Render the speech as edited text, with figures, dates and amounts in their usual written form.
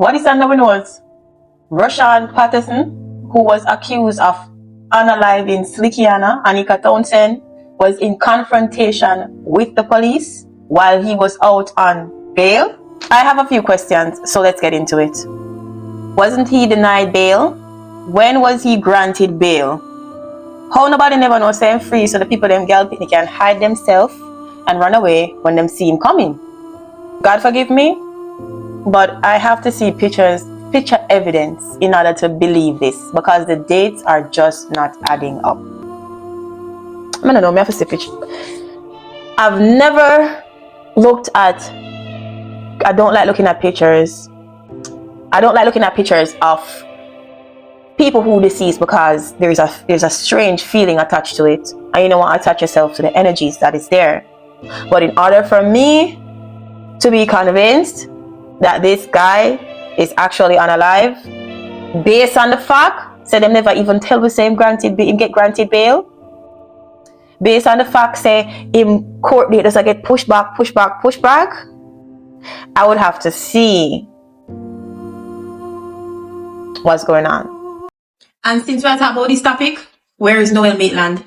what is under knows? Rushawn Patterson, who was accused of unaliving Slickiana, Anika Townsend, was in confrontation with the police while he was out on bail. I have a few questions, so let's get into it. Wasn't he denied bail? When was he granted bail? How nobody never knows say him free, so the people them girl they can hide themselves and run away when them see him coming. God forgive me, but I have to see picture evidence in order to believe this, because the dates are just not adding up. I don't know, I have to see picture. I've never looked at, I don't like looking at pictures. I don't like looking at pictures of people who deceased, because there's a strange feeling attached to it, and you don't want to attach yourself to the energies that is there. But in order for me to be convinced that this guy is actually unalive, based on the fact say them never even tell the same him get granted bail, based on the fact say him court date does get pushed back, I would have to see what's going on. And since we're talking about this topic, where is Noel Maitland?